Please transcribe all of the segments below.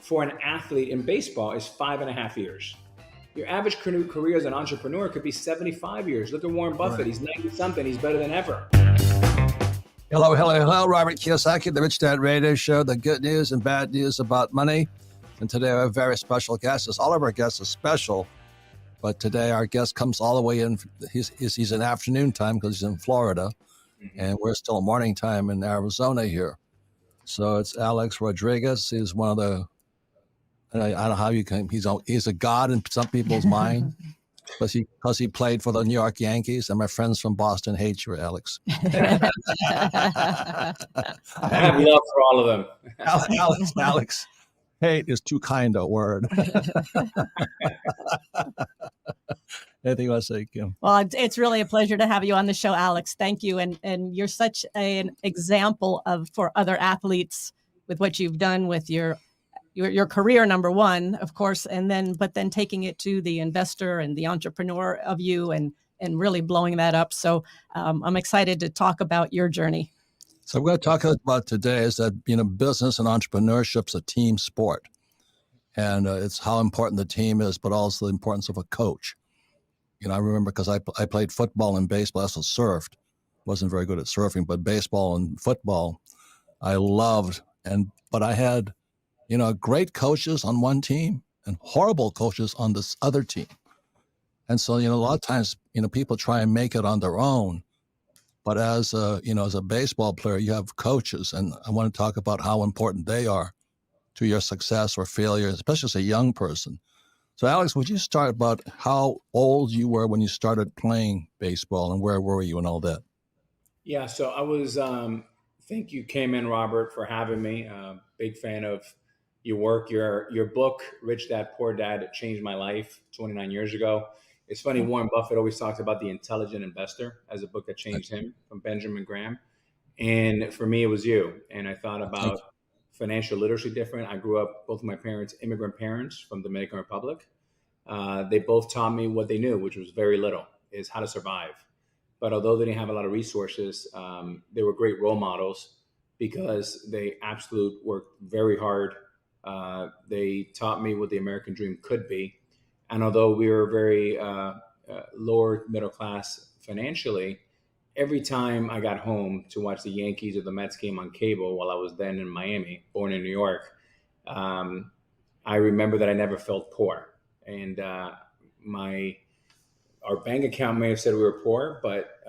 for an athlete in baseball is 5.5 years. Your average career as an entrepreneur could be 75 years. Look at Warren Buffett. Right. He's 90 something. He's better than ever. Hello, hello, hello. Robert Kiyosaki, the Rich Dad Radio Show, the good news and bad news about money. And today I have a very special guest. All of our guests are special, but today our guest comes all the way in. He's in afternoon time because he's in Florida, and we're still morning time in Arizona here. So it's Alex Rodriguez. He's one of the, I don't know how you can, he's a god in some people's mind because he played for the New York Yankees, and my friends from Boston hate you, Alex. I have love for all of them. Alex. Hate is too kind a word. Anything you want to say, Kim? Well, it's really a pleasure to have you on the show, Alex. Thank you. And you're such an example for other athletes with what you've done with your career, number one, of course, but then taking it to the investor and the entrepreneur of you and really blowing that up. So I'm excited to talk about your journey. So we're going to talk about today is that, business and entrepreneurship is a team sport. And it's how important the team is, but also the importance of a coach. I remember because I played football and baseball. I also surfed. Wasn't very good at surfing, but baseball and football I loved. But I had, great coaches on one team and horrible coaches on this other team. And so, a lot of times, people try and make it on their own. But as a baseball player, you have coaches, and I want to talk about how important they are to your success or failure, especially as a young person. So, Alex, would you start about how old you were when you started playing baseball, and where were you and all that? Yeah, so I was. Thank you, Kim and Robert, for having me. Big fan of your work. Your book, Rich Dad Poor Dad, it changed my life 29 years ago. It's funny, Warren Buffett always talks about The Intelligent Investor as a book that changed him, from Benjamin Graham. And for me, it was you. And I thought about financial literacy different. I grew up, both of my parents, immigrant parents from the Dominican Republic. They both taught me what they knew, which was very little, is how to survive. But although they didn't have a lot of resources, they were great role models because they absolutely worked very hard. They taught me what the American dream could be. And although we were very lower middle class financially, every time I got home to watch the Yankees or the Mets game on cable while I was then in Miami, born in New York, I remember that I never felt poor. And our bank account may have said we were poor, but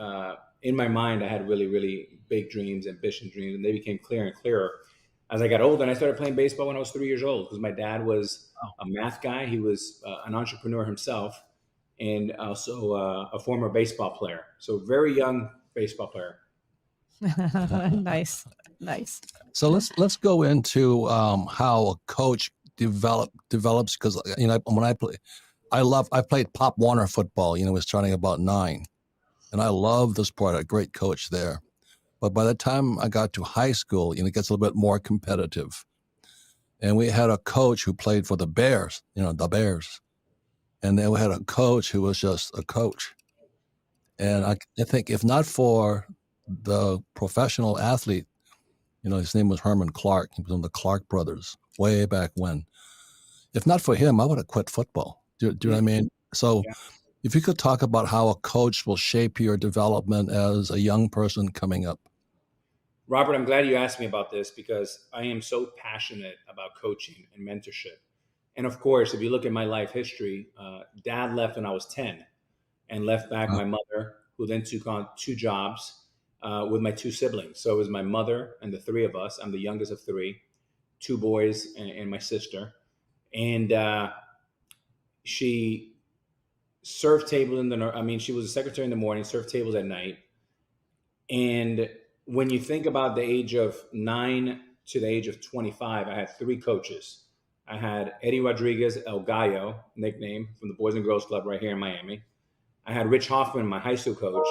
in my mind, I had really, really big dreams, ambitious dreams, and they became clearer and clearer as I got older. And I started playing baseball when I was 3 years old because my dad was a math guy. He was an entrepreneur himself and also a former baseball player. So very young baseball player. Nice. So let's go into how a coach develops because when I played Pop Warner football. Was starting about 9, and I love the sport. A great coach there. But by the time I got to high school, it gets a little bit more competitive. And we had a coach who played for the Bears, the Bears. And then we had a coach who was just a coach. And I think if not for the professional athlete, his name was Herman Clark. He was one of the Clark brothers way back when. If not for him, I would have quit football. Do you know what I mean? So if you could talk about how a coach will shape your development as a young person coming up. Robert, I'm glad you asked me about this because I am so passionate about coaching and mentorship. And of course, if you look at my life history, Dad left when I was 10 and left back my mother, who then took on 2 jobs with my 2 siblings. So it was my mother and the 3 of us. I'm the youngest of 3, 2 boys and my sister. And she served tables she was a secretary in the morning, served tables at night. And when you think about the age of 9 to the age of 25, I had 3 coaches. I had Eddie Rodriguez, El Gallo, nickname from the Boys and Girls Club right here in Miami. I had Rich Hoffman, my high school coach.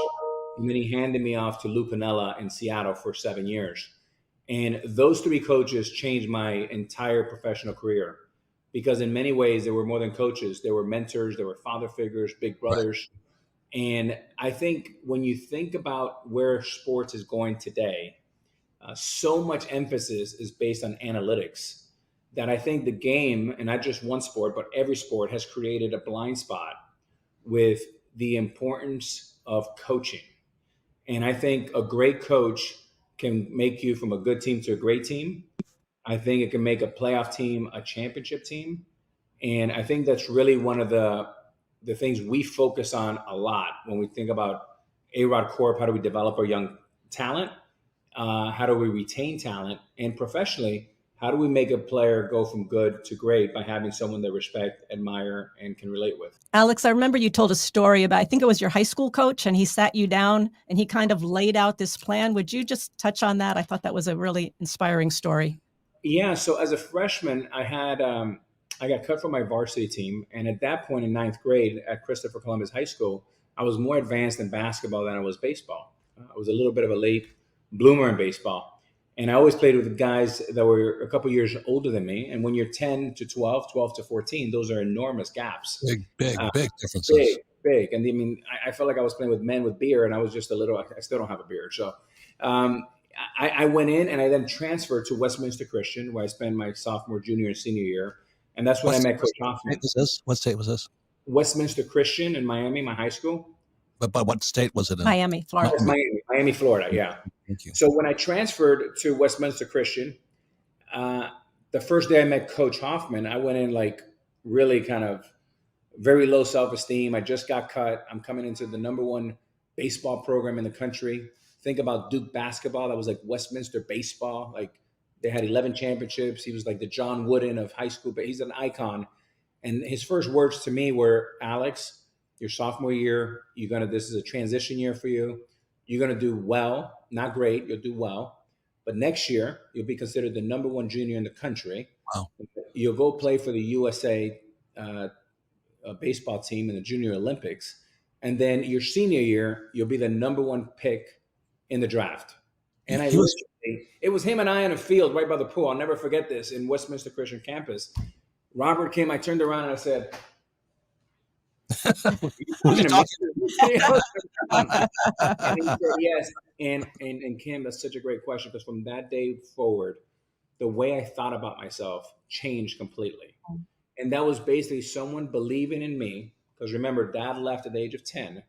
And then he handed me off to Lou Piniella in Seattle for 7 years. And those 3 coaches changed my entire professional career because in many ways, they were more than coaches. They were mentors. They were father figures, big brothers. Right. And I think when you think about where sports is going today, so much emphasis is based on analytics. that I think the game, and not just one sport, but every sport, has created a blind spot with the importance of coaching. And I think a great coach can make you from a good team to a great team. I think it can make a playoff team a championship team. And I think that's really one of the things we focus on a lot when we think about A-Rod Corp. How do we develop our young talent? How do we retain talent? And professionally, how do we make a player go from good to great by having someone they respect, admire, and can relate with? Alex, I remember you told a story about, I think it was your high school coach, and he sat you down and he kind of laid out this plan. Would you just touch on that? I thought that was a really inspiring story. Yeah. So as a freshman, I got cut from my varsity team, and at that point in ninth grade at Christopher Columbus High School, I was more advanced in basketball than I was baseball. I was a little bit of a late bloomer in baseball, and I always played with guys that were a couple years older than me. And when you're 10 to 12, 12 to 14, those are enormous gaps. Big differences. Big. And I mean, I felt like I was playing with men with beard, and I was just a little. I still don't have a beard, so. I went in and I then transferred to Westminster Christian, where I spent my sophomore, junior, and senior year. And that's when I met Coach Hoffman. What state was this? Westminster Christian in Miami, my high school. But what state was it in? Miami, Florida. Miami, Florida, yeah. Thank you. So when I transferred to Westminster Christian, the first day I met Coach Hoffman, I went in like really kind of very low self-esteem. I just got cut. I'm coming into the number one baseball program in the country. Think about Duke basketball. That was like Westminster baseball. Like they had 11 championships. He was like the John Wooden of high school, but he's an icon. And his first words to me were, Alex, your sophomore year, this is a transition year for you. You're going to do well, not great. You'll do well. But next year, you'll be considered the number one junior in the country. Wow. You'll go play for the USA baseball team in the Junior Olympics. And then your senior year, you'll be the number one pick in the draft. And it was him and I in a field right by the pool. I'll never forget this, in Westminster Christian campus. Robert came, I turned around and I said, and he said, yes. And Kim, that's such a great question, because from that day forward, the way I thought about myself changed completely. And that was basically someone believing in me, because remember, Dad left at the age of 10.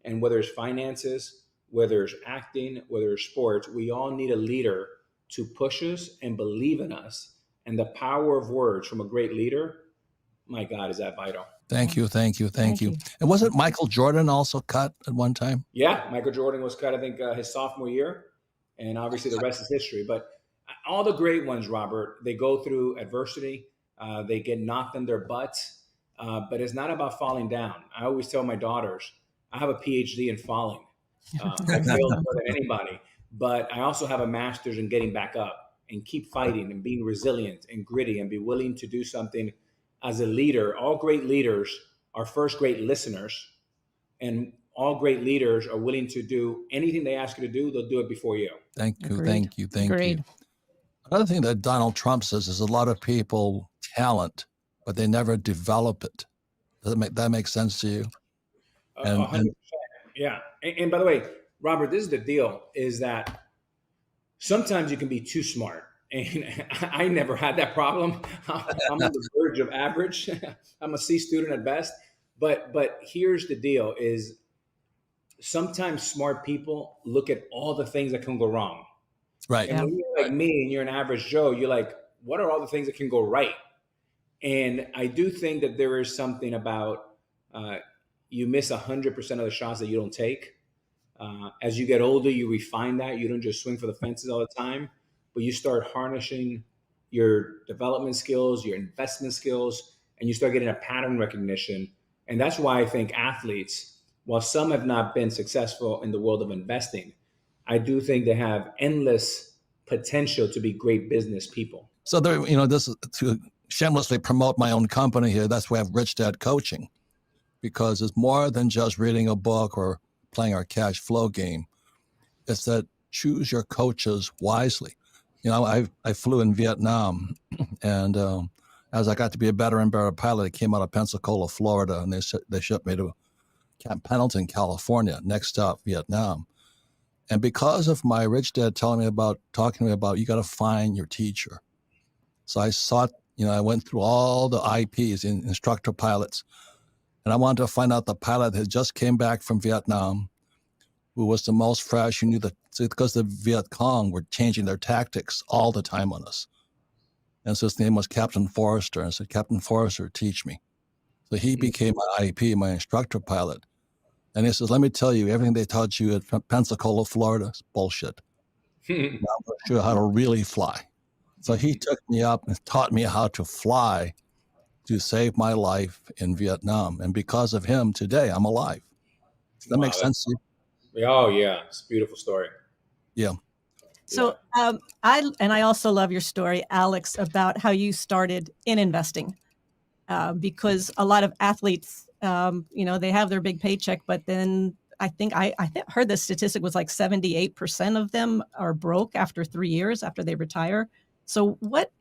And whether it's finances, whether it's acting, whether it's sports, we all need a leader to push us and believe in us. And the power of words from a great leader, my God, is that vital. Thank you. And wasn't Michael Jordan also cut at one time? Yeah, Michael Jordan was cut, I think, his sophomore year. And obviously the rest is history. But all the great ones, Robert, they go through adversity. They get knocked on their butts. But it's not about falling down. I always tell my daughters, I have a PhD in falling. I failed more than anybody, but I also have a master's in getting back up and keep fighting and being resilient and gritty and be willing to do something as a leader. All great leaders are first great listeners, and all great leaders are willing to do anything they ask you to do. They'll do it before you. Thank you. Agreed. Another thing that Donald Trump says is a lot of people talent, but they never develop it. Does that make sense to you? 100%. Yeah. And by the way, Robert, this is the deal, is that sometimes you can be too smart. And I never had that problem. I'm on the verge of average. I'm a C student at best. But here's the deal, is sometimes smart people look at all the things that can go wrong. Right. And when you're like me and you're an average Joe, you're like, what are all the things that can go right? And I do think that there is something about you miss 100% of the shots that you don't take. As you get older, you refine that. You don't just swing for the fences all the time, but you start harnessing your development skills, your investment skills, and you start getting a pattern recognition. And that's why I think athletes, while some have not been successful in the world of investing, I do think they have endless potential to be great business people. So there, this is to shamelessly promote my own company here. That's why I have Rich Dad Coaching, because it's more than just reading a book or playing our cash flow game. It's that choose your coaches wisely. I flew in Vietnam, and as I got to be a better and better pilot, I came out of Pensacola, Florida, and they shipped me to Camp Pendleton, California, next stop, Vietnam. And because of my rich dad talking to me about, you got to find your teacher. So I sought, I went through all the IPs in instructor pilots, and I wanted to find out the pilot that just came back from Vietnam, who was the most fresh, who knew that, because the Viet Cong were changing their tactics all the time on us. And so his name was Captain Forrester. And I said, Captain Forrester, teach me. So he became my IP, my instructor pilot. And he says, let me tell you, everything they taught you at Pensacola, Florida is bullshit. Now I'm going to show you how to really fly. So he took me up and taught me how to fly to save my life in Vietnam. And because of him, today I'm alive. Does that make sense to you? Oh yeah, it's a beautiful story. Yeah. So I also love your story, Alex, about how you started in investing, because a lot of athletes, they have their big paycheck, but then I think I heard the statistic was like 78% of them are broke after 3 years after they retire. So what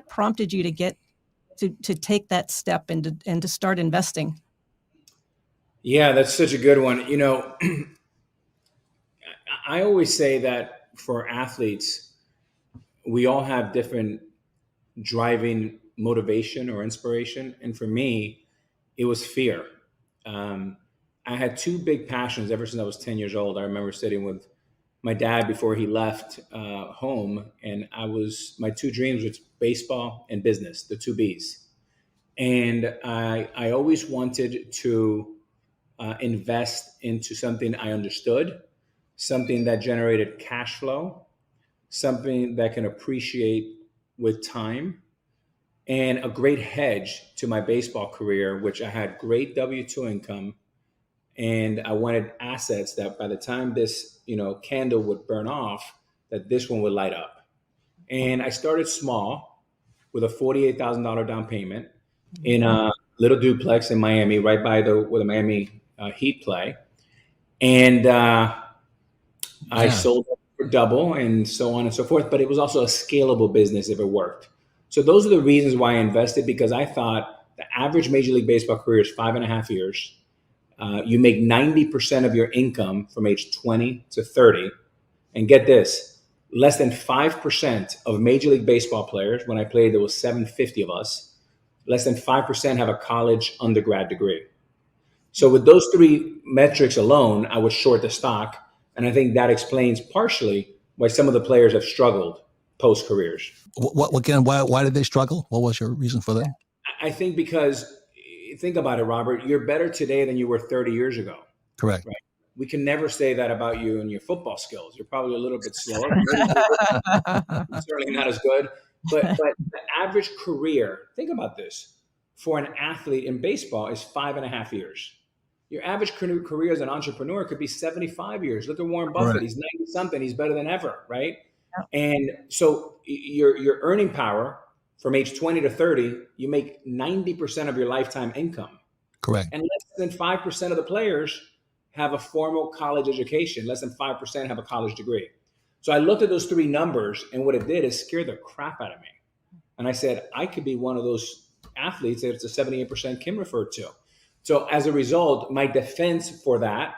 prompted you to get to take that step and to start investing? Yeah, that's such a good one. I always say that for athletes, we all have different driving motivation or inspiration. And for me, it was fear. Um, I had two big passions ever since I was 10 years old. I remember sitting with my dad before he left home, and my two dreams was baseball and business, the two B's. And I always wanted to invest into something I understood, something that generated cash flow, something that can appreciate with time, and a great hedge to my baseball career, which I had great W-2 income. And I wanted assets that by the time this, candle would burn off, that this one would light up. And I started small with a $48,000 down payment in a little duplex in Miami, right by where the Miami Heat play. And I sold it for double and so on and so forth. But it was also a scalable business if it worked. So those are the reasons why I invested, because I thought the average Major League Baseball career is 5.5 years. You make 90% of your income from age 20 to 30. And get this, less than 5% of Major League Baseball players, when I played, there was 750 of us, less than 5% have a college undergrad degree. So with those three metrics alone, I was short the stock. And I think that explains partially why some of the players have struggled post careers. Why did they struggle? What was your reason for that? I think because, think about it, Robert, you're better today than you were 30 years ago. Correct. Right? We can never say that about you and your football skills. You're probably a little bit slower. Certainly not as good. But the average career, think about this, for an athlete in baseball is 5.5 years. Your average career as an entrepreneur could be 75 years. Look at Warren Buffett. Right. He's 90 something. He's better than ever, right? Yeah. And so your earning power from age 20 to 30, you make 90% of your lifetime income. Correct. And less than 5% of the players have a formal college education. Less than 5% have a college degree. So I looked at those three numbers, and what it did is scare the crap out of me. And I said, I could be one of those athletes that it's a 78% Kim referred to. So as a result, my defense for that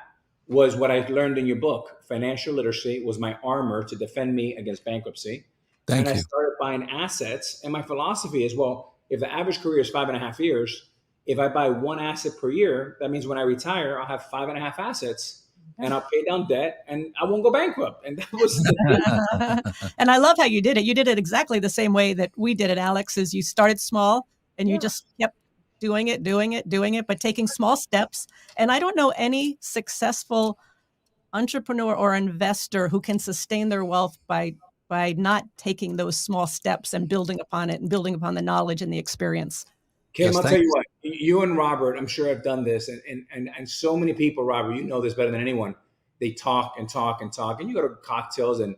was what I learned in your book. Financial literacy was my armor to defend me against bankruptcy. Thank you. I started buying assets. And my philosophy is, well, if the average career is 5.5 years, if I buy one asset per year, that means when I retire, I'll have 5.5 assets and I'll pay down debt and I won't go bankrupt. And that was And I love how you did it. You did it exactly the same way that we did it, Alex, is you started small and you just kept doing it, but taking small steps. And I don't know any successful entrepreneur or investor who can sustain their wealth by not taking those small steps and building upon it and building upon the knowledge and the experience. Kim, I'll tell you what, you and Robert, I'm sure have done this. And so many people, Robert, you know this better than anyone. They talk and talk and talk. And you go to cocktails and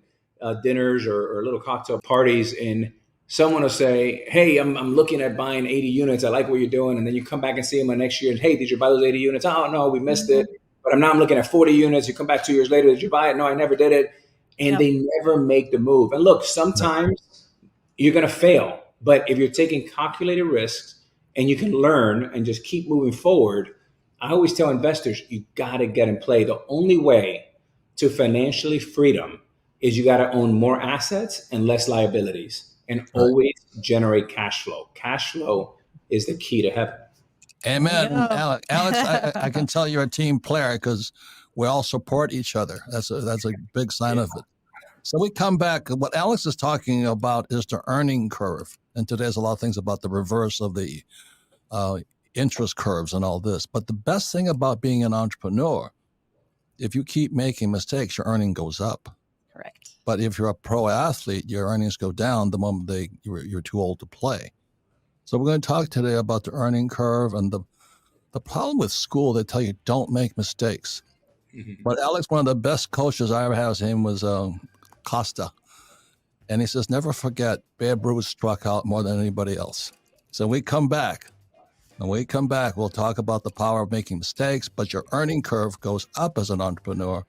dinners or little cocktail parties, and someone will say, hey, I'm looking at buying 80 units. I like what you're doing. And then you come back and see them the next year. And hey, did you buy those 80 units? Oh, no, we missed it. But I'm looking at 40 units. You come back 2 years later. Did you buy it? No, I never did it. And they never make the move. And look, sometimes you're going to fail. But if you're taking calculated risks and you can learn and just keep moving forward, I always tell investors, you got to get in play. The only way to financially freedom is you got to own more assets and less liabilities. and Right. always generate cash flow. Cash flow is the key to heaven. Amen. Yeah. Alex, I can tell you're a team player because we all support each other. That's a big sign of it. So we come back. What Alex is talking about is the earning curve. And today's a lot of things about the reverse of the interest curves and all this. But the best thing about being an entrepreneur, if you keep making mistakes, your earning goes up. Correct. But if you're a pro athlete, your earnings go down the moment you're too old to play. So we're going to talk today about the earning curve and the problem with school. They tell you don't make mistakes. Mm-hmm. But Alex, one of the best coaches I ever had was him was Costa. And he says, never forget, Babe Ruth struck out more than anybody else. So we come back. When we come back, we'll talk about the power of making mistakes, but your earning curve goes up as an entrepreneur.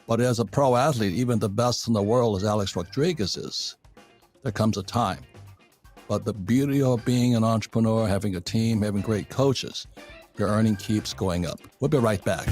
But as a pro athlete, even the best in the world, as Alex Rodriguez is, there comes a time. But the beauty of being an entrepreneur, having a team, having great coaches, your earning keeps going up. We'll be right back.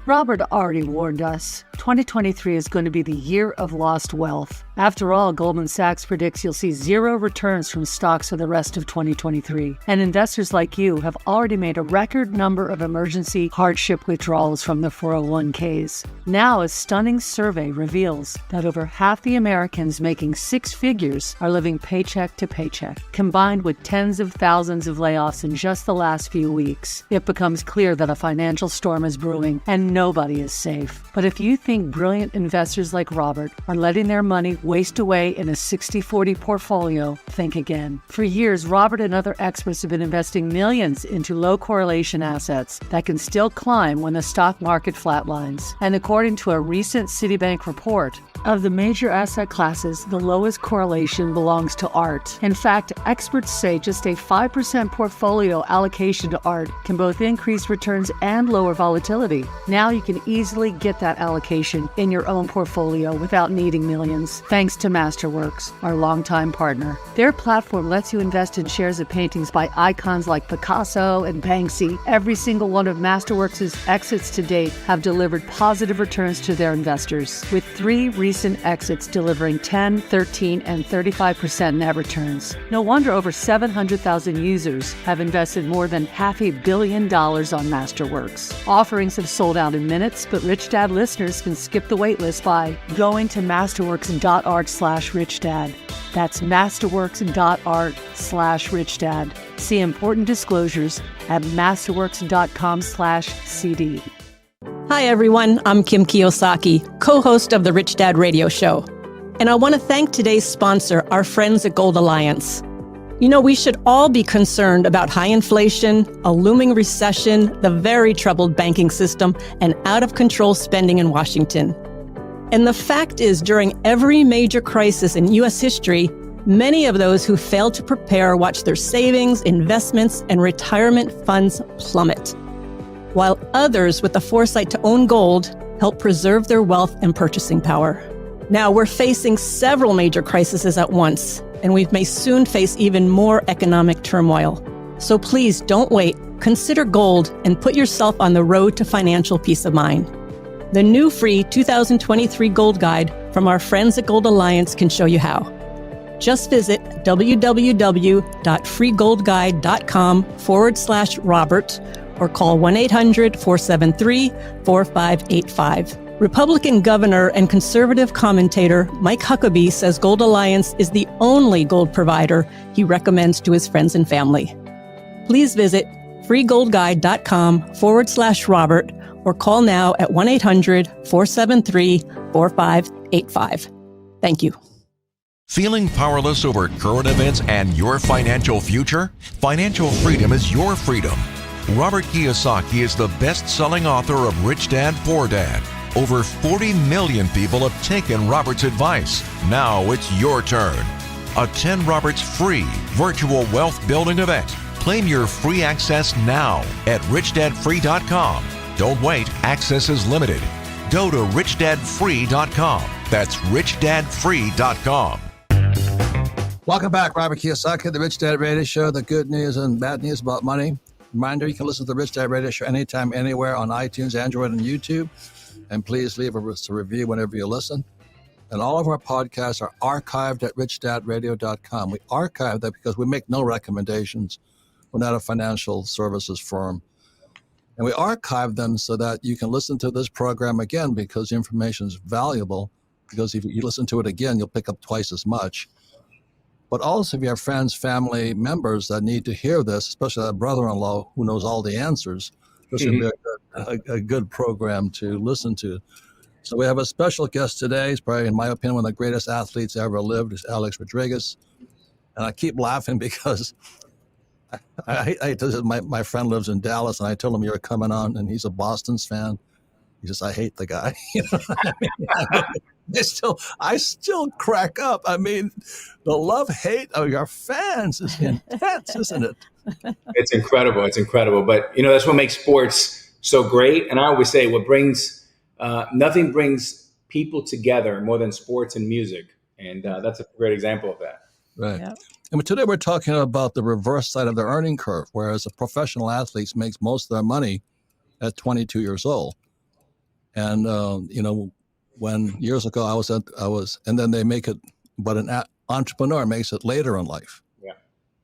Robert already warned us. 2023 is going to be the year of lost wealth. After all, Goldman Sachs predicts you'll see zero returns from stocks for the rest of 2023. And investors like you have already made a record number of emergency hardship withdrawals from their 401ks. Now, a stunning survey reveals that over half the Americans making six figures are living paycheck to paycheck. Combined with tens of thousands of layoffs in just the last few weeks, it becomes clear that a financial storm is brewing and nobody is safe. But if you think brilliant investors like Robert are letting their money waste away in a 60-40 portfolio, think again. For years, Robert and other experts have been investing millions into low correlation assets that can still climb when the stock market flatlines. And according to a recent Citibank report, of the major asset classes, the lowest correlation belongs to art. In fact, experts say just a 5% portfolio allocation to art can both increase returns and lower volatility. Now you can easily get that allocation in your own portfolio without needing millions, thanks to Masterworks, our longtime partner. Their platform lets you invest in shares of paintings by icons like Picasso and Banksy. Every single one of Masterworks' exits to date have delivered positive returns to their investors, with 3 recent exits delivering 10, 13, and 35% net returns. No wonder over 700,000 users have invested more than $500 million on Masterworks. Offerings have sold out in minutes, but Rich Dad listeners can skip the waitlist by going to masterworks.art/richdad. That's masterworks.art/richdad. See important disclosures at masterworks.com/CD. Hi, everyone. I'm Kim Kiyosaki, co-host of the Rich Dad Radio Show. And I want to thank today's sponsor, our friends at Gold Alliance. You know, we should all be concerned about high inflation, a looming recession, the very troubled banking system, and out-of-control spending in Washington. And the fact is, during every major crisis in U.S. history, many of those who failed to prepare watched their savings, investments, and retirement funds plummet, while others with the foresight to own gold help preserve their wealth and purchasing power. Now, we're facing several major crises at once, and we may soon face even more economic turmoil. So please don't wait. Consider gold and put yourself on the road to financial peace of mind. The new free 2023 Gold Guide from our friends at Gold Alliance can show you how. Just visit www.freegoldguide.com/Robert or call 1-800-473-4585. Republican governor and conservative commentator Mike Huckabee says Gold Alliance is the only gold provider he recommends to his friends and family. Please visit freegoldguide.com/Robert or call now at 1-800-473-4585. Thank you. Feeling powerless over current events and your financial future? Financial freedom is your freedom. Robert Kiyosaki is the best-selling author of Rich Dad, Poor Dad. Over 40 million people have taken Robert's advice. Now it's your turn. Attend Robert's free virtual wealth building event. Claim your free access now at richdadfree.com. Don't wait, access is limited. Go to richdadfree.com. That's richdadfree.com. Welcome back, Robert Kiyosaki, the Rich Dad Radio Show, the good news and bad news about money. Reminder, you can listen to the Rich Dad Radio Show anytime, anywhere on iTunes, Android, and YouTube. And please leave a review whenever you listen. And all of our podcasts are archived at richdadradio.com. We archive that because we make no recommendations. We're not a financial services firm. And we archive them so that you can listen to this program again because the information is valuable. Because if you listen to it again, you'll pick up twice as much. But also, if you have friends, family members that need to hear this, especially that brother-in-law who knows all the answers, this would be a good program to listen to. So we have a special guest today. He's probably, in my opinion, one of the greatest athletes ever lived, is Alex Rodriguez. And I keep laughing because my friend lives in Dallas, and I told him you were coming on, and he's a Boston's fan. He says, I hate the guy. You know what I mean? I still crack up. I mean, the love-hate of your fans is intense, isn't it? It's incredible. It's incredible. But, that's what makes sports so great. And I always say nothing brings people together more than sports and music. And that's a great example of that. Right. Yeah. And today we're talking about the reverse side of the earning curve, whereas a professional athlete makes most of their money at 22 years old. And, when years ago and then they make it, but an entrepreneur makes it later in life. Yeah.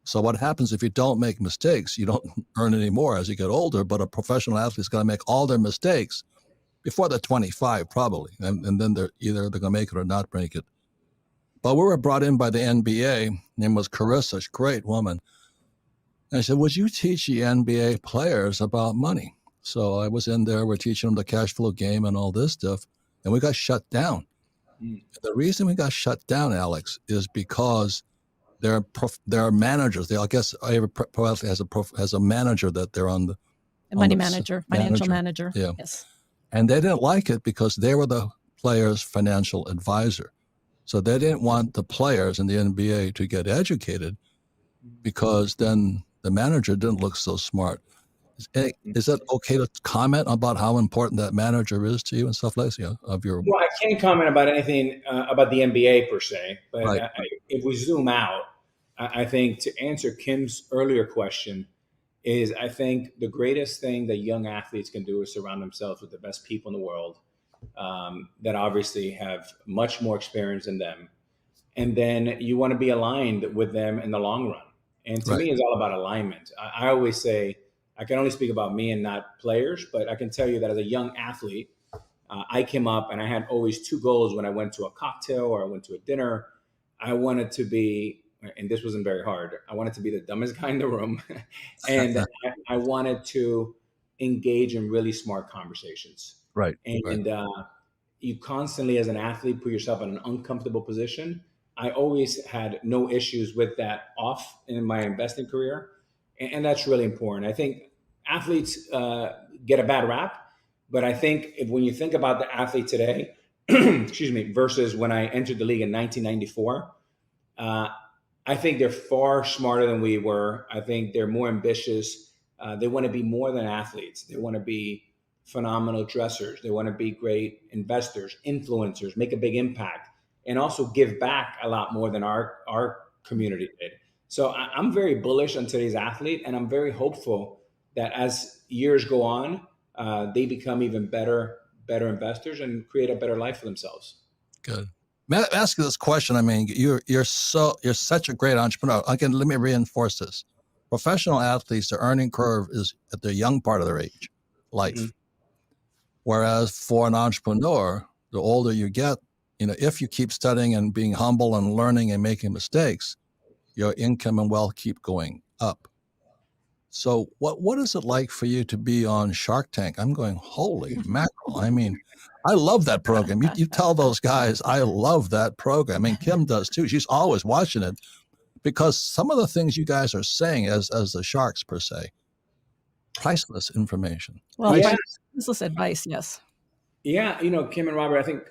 So what happens if you don't make mistakes? You don't earn any more as you get older, but a professional athlete's going to make all their mistakes before they're 25, probably. And then they're going to make it or not make it. But we were brought in by the NBA. Her name was Carissa, a great woman. And I said, would you teach the NBA players about money? So I was in there. We're teaching them the cash flow game and all this stuff. And we got shut down. The reason we got shut down, Alex, is because they're managers. I guess every pro athlete has a manager that they're on the money manager, financial manager. Yeah. Yes. And they didn't like it because they were the players' financial advisor. So they didn't want the players in the NBA to get educated because then the manager didn't look so smart. Is that okay to comment about how important that manager is to you and stuff like that? Well, I can't comment about anything about the NBA per se, but Right. if we zoom out, I think to answer Kim's earlier question is I think the greatest thing that young athletes can do is surround themselves with the best people in the world that obviously have much more experience than them. And then you want to be aligned with them in the long run. And to me, it's all about alignment. I always say, I can only speak about me and not players, but I can tell you that as a young athlete, I came up and I had always two goals when I went to a cocktail or I went to a dinner. I wanted to be, and this wasn't very hard, I wanted to be the dumbest guy in the room. And I wanted to engage in really smart conversations. Right. And you constantly, as an athlete, put yourself in an uncomfortable position. I always had no issues with that off in my investing career. And that's really important. I think athletes get a bad rap, but I think when you think about the athlete today, excuse me, versus when I entered the league in 1994, I think they're far smarter than we were. I think they're more ambitious. They want to be more than athletes. They want to be phenomenal dressers. They want to be great investors, influencers, make a big impact, and also give back a lot more than our community did. So I'm very bullish on today's athlete, and I'm very hopeful that as years go on, they become even better investors and create a better life for themselves. Good. May I ask you this question? I mean, you're such a great entrepreneur. Again, let me reinforce this. Professional athletes, their earning curve is at the young part of their life. Mm-hmm. Whereas for an entrepreneur, the older you get, if you keep studying and being humble and learning and making mistakes, your income and wealth keep going up. So what is it like for you to be on Shark Tank? I'm going, holy mackerel. I mean, I love that program. You tell those guys, I love that program. I mean, Kim does too. She's always watching it because some of the things you guys are saying as the sharks per se, priceless information. Well, priceless advice, yes. Yeah, Kim and Robert, I think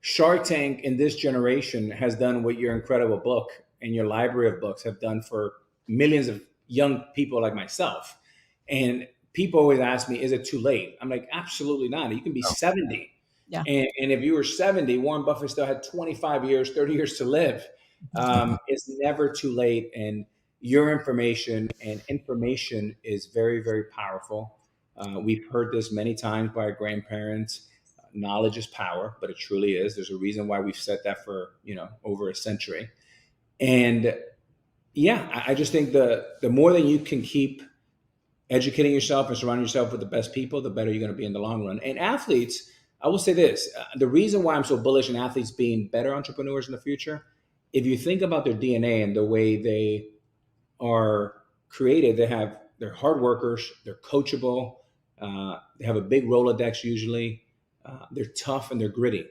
Shark Tank in this generation has done what your incredible book and your library of books have done for millions of young people like myself. And people always ask me, is it too late? I'm like, absolutely not. You can be 70. Yeah. And if you were 70, Warren Buffett still had 25 years, 30 years to live. It's never too late. And your information is very, very powerful. We've heard this many times by our grandparents. knowledge is power, but it truly is. There's a reason why we've said that for, over a century. And yeah, I just think the more that you can keep educating yourself and surrounding yourself with the best people, the better you're going to be in the long run. And athletes, I will say this, the reason why I'm so bullish on athletes being better entrepreneurs in the future, if you think about their DNA and the way they are created, they're hard workers, they're coachable, they have a big Rolodex usually, they're tough and they're gritty.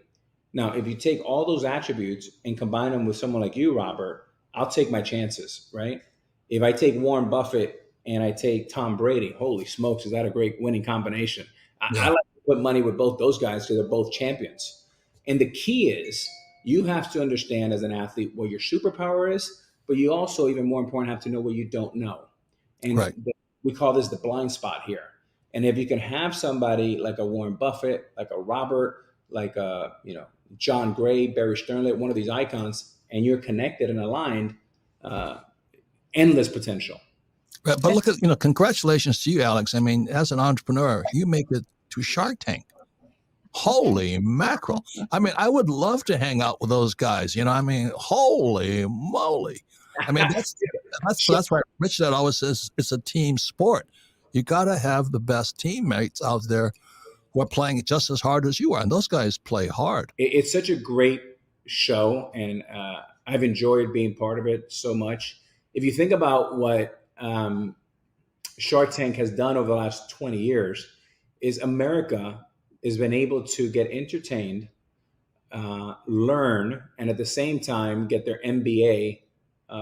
Now, if you take all those attributes and combine them with someone like you, Robert, I'll take my chances, right? If I take Warren Buffett and I take Tom Brady, holy smokes, is that a great winning combination? Yeah. I like to put money with both those guys because they're both champions. And the key is you have to understand as an athlete what your superpower is, but you also, even more important, have to know what you don't know. And Right. we call this the blind spot here. And if you can have somebody like a Warren Buffett, like a Robert, like a, John Gray, Barry Sternlicht, one of these icons, and you're connected and aligned, endless potential. But look at, congratulations to you, Alex. I mean, as an entrepreneur, you make it to Shark Tank. Holy mackerel. I mean, I would love to hang out with those guys. Holy moly. I mean, that's why Rich Dad always says it's a team sport. You got to have the best teammates out there who are playing just as hard as you are. And those guys play hard. It's such a great show, and I've enjoyed being part of it so much. If you think about what Shark Tank has done over the last 20 years, is America has been able to get entertained, learn, and at the same time get their MBA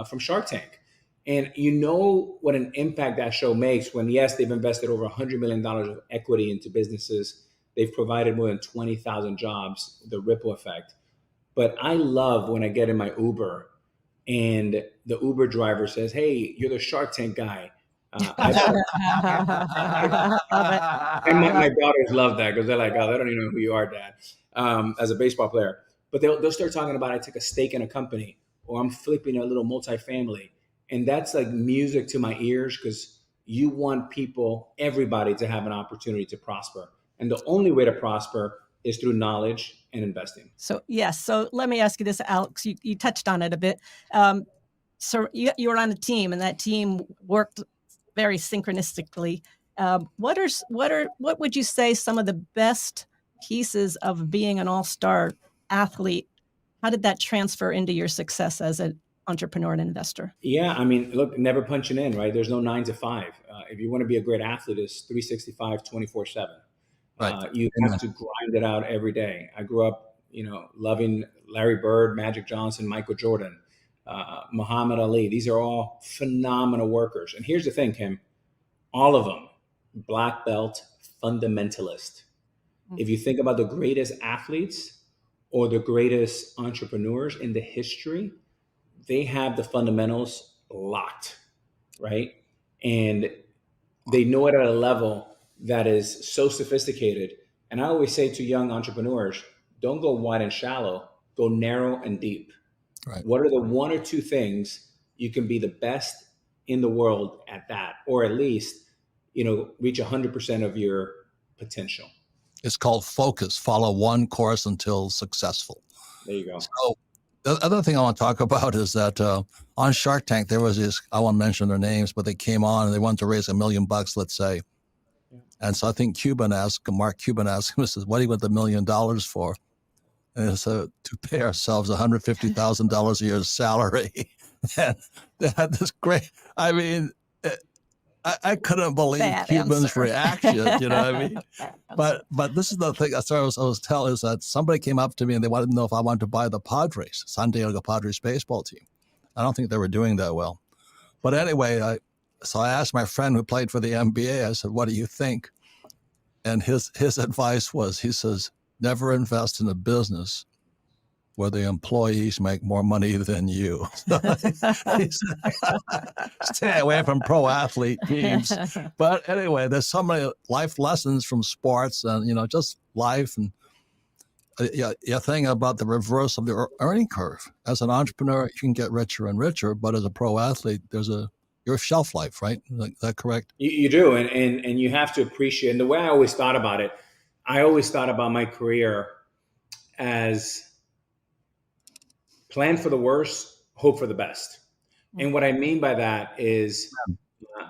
from Shark Tank. And you know what an impact that show makes when, yes, they've invested over $100 million of equity into businesses. They've provided more than 20,000 jobs, the ripple effect. But I love when I get in my Uber and the Uber driver says, "Hey, you're the Shark Tank guy." And my daughters love that because they're like, "Oh, they don't even know who you are, Dad," as a baseball player. But they'll start talking about, I took a stake in a company, or I'm flipping a little multifamily. And that's like music to my ears, because you want everybody to have an opportunity to prosper. And the only way to prosper is through knowledge and investing. So, yes. So let me ask you this, Alex. You touched on it a bit. So you were on a team, and that team worked very synchronistically. What would you say some of the best pieces of being an all-star athlete? How did that transfer into your success as an entrepreneur and investor? Yeah, I mean, look, never punching in, right? There's no 9 to 5. If you want to be a great athlete, it's 365, 24/7. Right. You have to grind it out every day. I grew up, loving Larry Bird, Magic Johnson, Michael Jordan, Muhammad Ali. These are all phenomenal workers. And here's the thing, Kim, all of them, black belt, fundamentalist. If you think about the greatest athletes or the greatest entrepreneurs in the history, they have the fundamentals locked, right? And they know it at a level that is so sophisticated. And I always say to young entrepreneurs, don't go wide and shallow, go narrow and deep. Right. What are the 1 or 2 things you can be the best in the world at that, or at least, reach 100% of your potential? It's called focus. Follow one course until successful. There you go. So the other thing I want to talk about is that on Shark Tank, there was this, I won't mention their names, but they came on and they wanted to raise $1 million, let's say. Yeah. And so I think Mark Cuban asked him, says, "What do you want the $1 million for?" And he said, "To pay ourselves $150,000 a year salary." And they had this great, I mean, I couldn't believe Cuban's reaction, you know what I mean? But this is the thing I was telling, is that somebody came up to me and they wanted to know if I wanted to buy the Padres, San Diego Padres baseball team. I don't think they were doing that well. But anyway, so I asked my friend who played for the NBA, I said, "What do you think?" And his advice was, he says, "Never invest in a business where the employees make more money than you." Stay away from pro athlete teams. But anyway, there's so many life lessons from sports and, just life. And your thing about the reverse of the earning curve. As an entrepreneur, you can get richer and richer, but as a pro athlete, your shelf life, right? Is that correct? You do. And you have to appreciate, and the way I always thought about it, I always thought about my career as plan for the worst, hope for the best. And what I mean by that is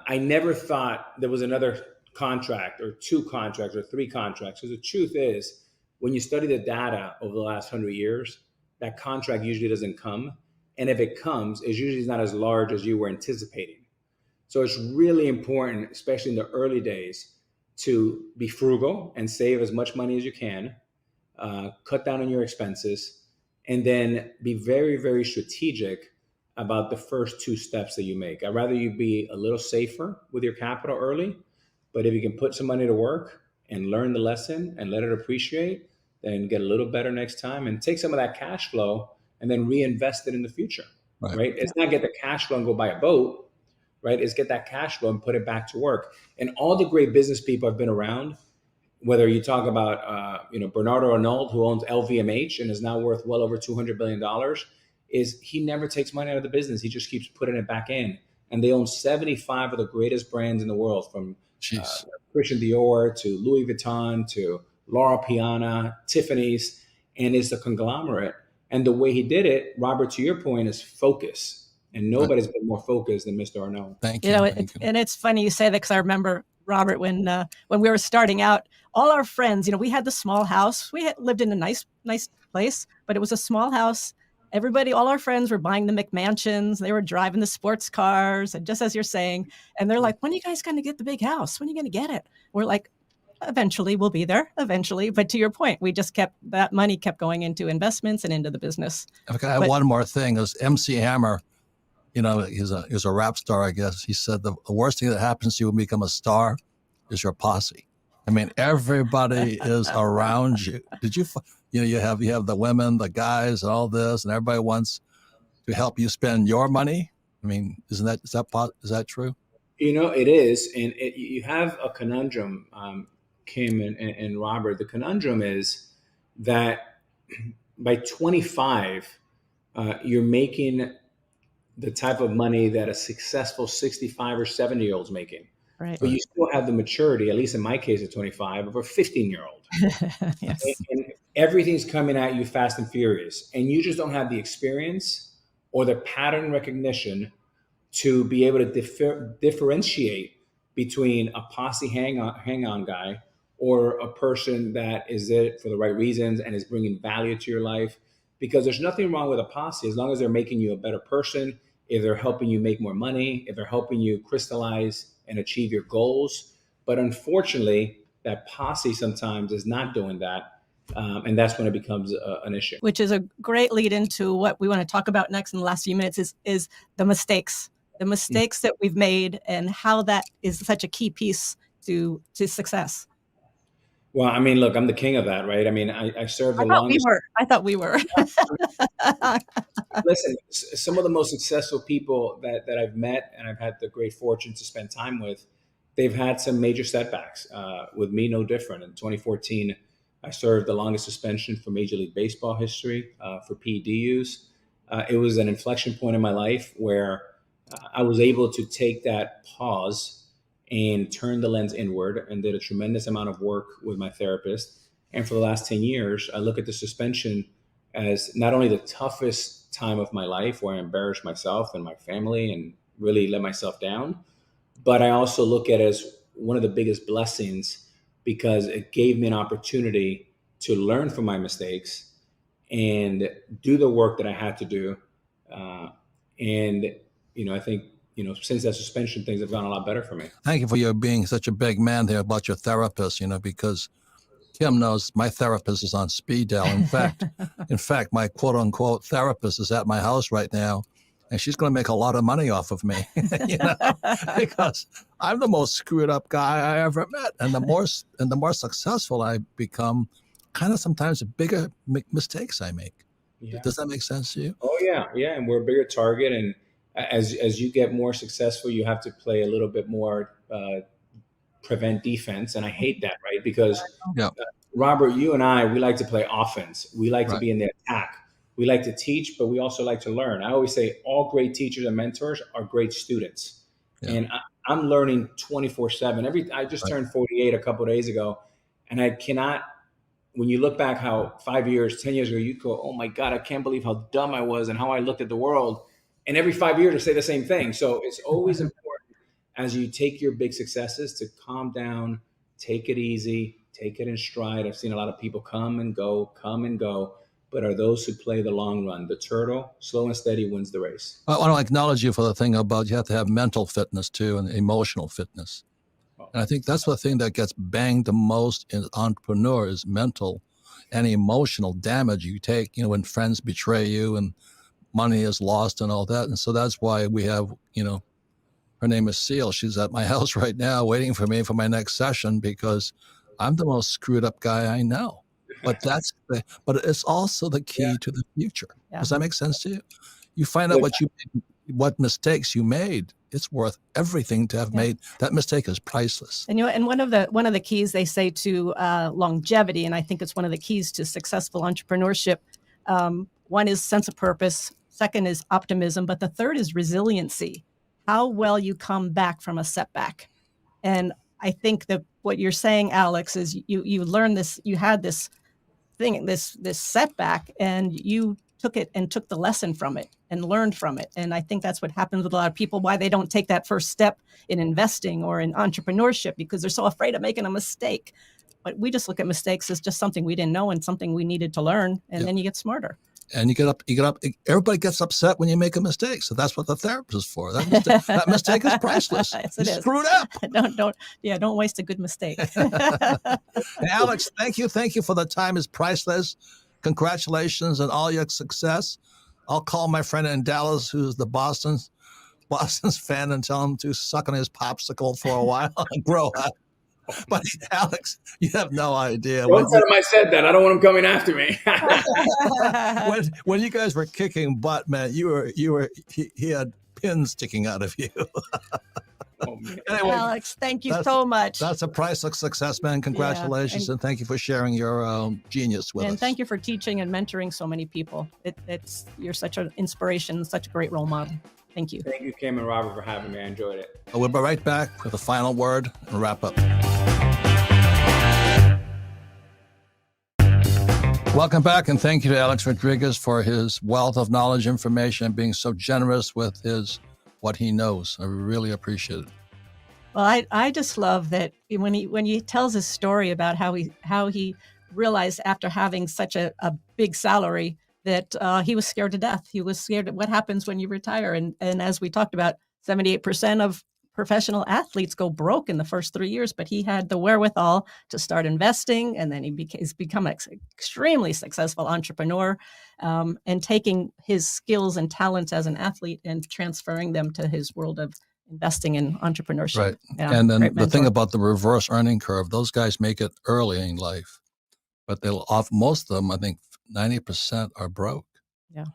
I never thought there was another contract or two contracts or three contracts. Because the truth is, when you study the data over the last 100 years, that contract usually doesn't come. And if it comes, it's usually not as large as you were anticipating. So it's really important, especially in the early days, to be frugal and save as much money as you can, cut down on your expenses, and then be very, very strategic about the first two steps that you make. I'd rather you be a little safer with your capital early, but if you can put some money to work and learn the lesson and let it appreciate, then get a little better next time and take some of that cash flow and then reinvest it in the future, right? It's not get the cash flow and go buy a boat, right? It's get that cash flow and put it back to work. And all the great business people I've been around, whether you talk about Bernardo Arnault, who owns LVMH and is now worth well over $200 billion, is he never takes money out of the business. He just keeps putting it back in. And they own 75 of the greatest brands in the world, from Christian Dior to Louis Vuitton to Laura Piana, Tiffany's, and it's a conglomerate. And the way he did it, Robert, to your point, is focus. And nobody's been more focused than Mr. Arnault. Thank you. And it's funny you say that, because I remember, Robert, when we were starting out, all our friends, we had the small house. We had lived in a nice place, but it was a small house. Everybody, all our friends were buying the McMansions. They were driving the sports cars. And just as you're saying, and they're like, when are you guys going to get the big house? When are you going to get it? We're like, eventually, we'll be there eventually. But to your point, we just that money kept going into investments and into the business. Okay, I have one more thing. Is MC Hammer, he's a rap star, I guess. He said the worst thing that happens to you when you become a star is your posse. I mean, everybody is around you. Did you, you have the women, the guys, and all this, and everybody wants to help you spend your money. I mean, is that true? It is, and you have a conundrum, Kim and Robert. The conundrum is that by 25, you're making the type of money that a successful 65 or 70-year-old's making. Right. But you still have the maturity, at least in my case at 25, of a 15-year-old. Yes. And everything's coming at you fast and furious. And you just don't have the experience or the pattern recognition to be able to differentiate between a posse hang-on guy or a person that is it for the right reasons and is bringing value to your life. Because there's nothing wrong with a posse as long as they're making you a better person, if they're helping you make more money, if they're helping you crystallize and achieve your goals. But unfortunately, that posse sometimes is not doing that. And that's when it becomes an issue. Which is a great lead into what we want to talk about next in the last few minutes is the mistakes. The mistakes that we've made and how that is such a key piece to success. Well, I mean, look, I'm the king of that, right? I mean, I served the longest. I thought we were. Listen, some of the most successful people that I've met and I've had the great fortune to spend time with, they've had some major setbacks. With me, no different. In 2014, I served the longest suspension for Major League Baseball history for PED use. It was an inflection point in my life where I was able to take that pause and turned the lens inward and did a tremendous amount of work with my therapist. And for the last 10 years, I look at the suspension as not only the toughest time of my life where I embarrassed myself and my family and really let myself down, but I also look at it as one of the biggest blessings because it gave me an opportunity to learn from my mistakes and do the work that I had to do. I think, since that suspension, things have gone a lot better for me. Thank you for your being such a big man there about your therapist, because Kim knows my therapist is on speed dial. In fact, my quote unquote therapist is at my house right now, and she's going to make a lot of money off of me, because I'm the most screwed up guy I ever met. And the more successful I become, kind of sometimes the bigger mistakes I make. Yeah. Does that make sense to you? Oh yeah. Yeah. And we're a bigger target. And as you get more successful, you have to play a little bit more prevent defense. And I hate that, right? Because Robert, you and I, we like to play offense. We like to be in the attack. We like to teach, but we also like to learn. I always say all great teachers and mentors are great students. Yeah. And I'm learning 24/7. I just turned 48 a couple of days ago, and I cannot when you look back how 5 years, 10 years ago, you go, oh my God, I can't believe how dumb I was and how I looked at the world. And every 5 years I say the same thing. So it's always important as you take your big successes to calm down, take it easy, take it in stride. I've seen a lot of people come and go, but are those who play the long run. The turtle, slow and steady, wins the race. I want to acknowledge you for the thing about you have to have mental fitness too and emotional fitness. And I think that's the thing that gets banged the most in entrepreneur is mental and emotional damage you take, when friends betray you and money is lost and all that. And so that's why we have, her name is Seal. She's at my house right now waiting for me for my next session because I'm the most screwed up guy I know. But but it's also the key to the future. Yeah. Does that make sense to you? You find out what mistakes you made. It's worth everything to have made. That mistake is priceless. And and one of the keys they say to longevity, and I think it's one of the keys to successful entrepreneurship. One is sense of purpose. Second is optimism, but the third is resiliency. How well you come back from a setback. And I think that what you're saying, Alex, is you learned this. You had this thing, this setback, and you took it and took the lesson from it and learned from it. And I think that's what happens with a lot of people, why they don't take that first step in investing or in entrepreneurship, because they're so afraid of making a mistake. But we just look at mistakes as just something we didn't know and something we needed to learn. And then you get smarter. And you get up, everybody gets upset when you make a mistake. So that's what the therapist is for. That mistake is priceless. Yes, you screwed up. Don't waste a good mistake. And Alex, thank you for the time. Is priceless. Congratulations on all your success. I'll call my friend in Dallas, who's the Boston's fan, and tell him to suck on his popsicle for a while and grow up. But Alex, you have no idea. Don't tell him I said that. I don't want him coming after me. when you guys were kicking butt, man, he had pins sticking out of you. Anyway, Alex, thank you so much. That's a priceless success, man. Congratulations, and thank you for sharing your genius with us. And thank you for teaching and mentoring so many people. You're such an inspiration, such a great role model. Thank you. Thank you, Kim and Robert, for having me. I enjoyed it. We'll be right back with a final word and wrap up. Welcome back, and thank you to Alex Rodriguez for his wealth of knowledge, information, and being so generous with what he knows. I really appreciate it. Well, I just love that when he tells his story about how he realized after having such a big salary that he was scared to death. He was scared of what happens when you retire. And as we talked about, 78% of professional athletes go broke in the first 3 years, but he had the wherewithal to start investing. And then he's become an extremely successful entrepreneur, and taking his skills and talents as an athlete and transferring them to his world of investing in entrepreneurship. Right. Yeah, and then the thing about the reverse earning curve, those guys make it early in life, but most of them, I think 90% are broke. Yeah.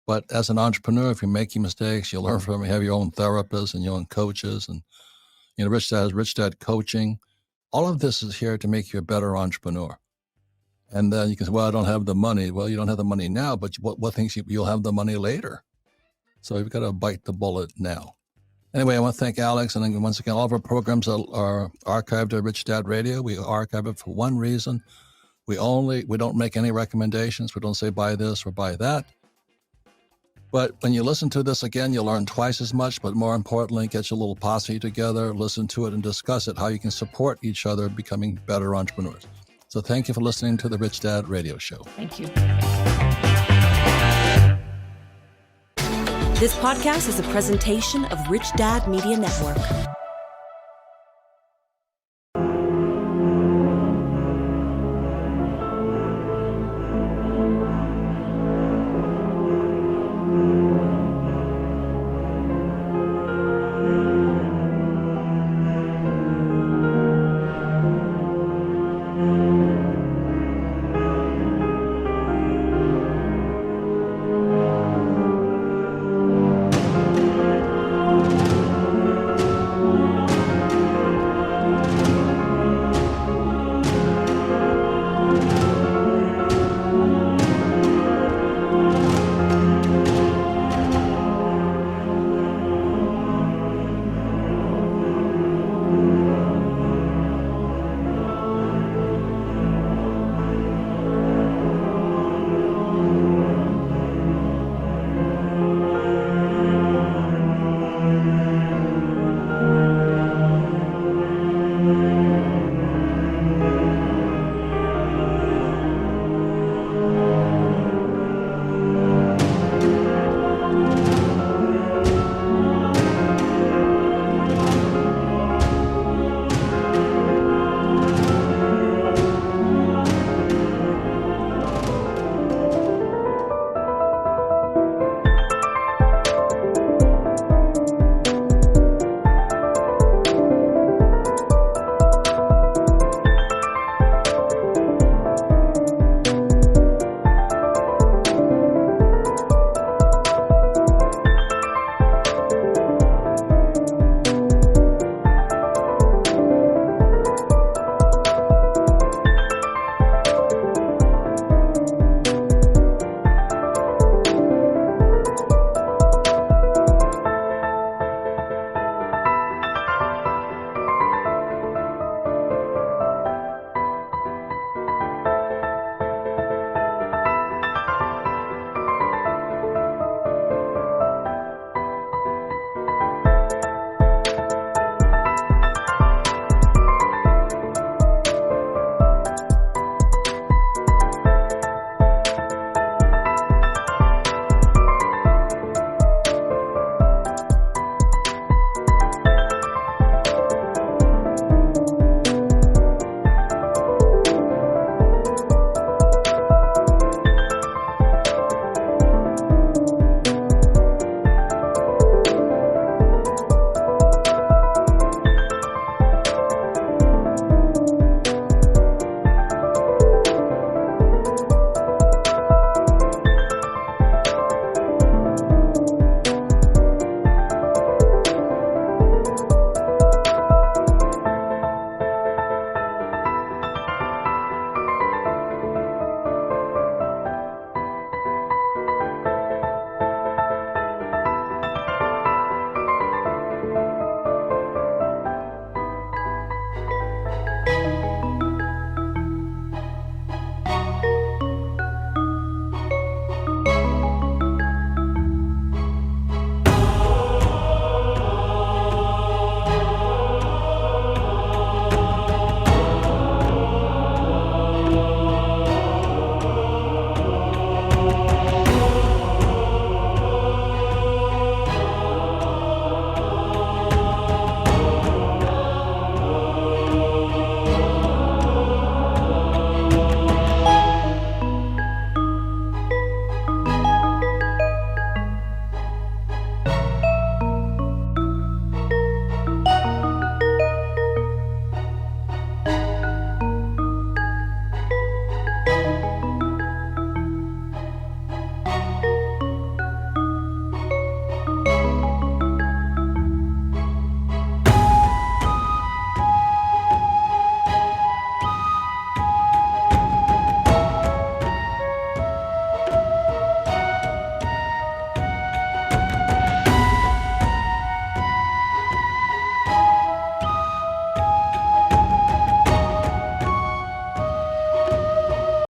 But as an entrepreneur, if you're making mistakes, you learn from them. You have your own therapists and your own coaches, and Rich Dad has Rich Dad coaching. All of this is here to make you a better entrepreneur. And then you can say, well, I don't have the money. Well, you don't have the money now, but what thinks you'll have the money later? So you've got to bite the bullet now. Anyway, I want to thank Alex. And then once again, all of our programs are archived at Rich Dad Radio. We archive it for one reason. We don't make any recommendations. We don't say buy this or buy that. But when you listen to this again, you'll learn twice as much, but more importantly, get your little posse together, listen to it and discuss it, how you can support each other becoming better entrepreneurs. So thank you for listening to the Rich Dad Radio Show. Thank you. This podcast is a presentation of Rich Dad Media Network.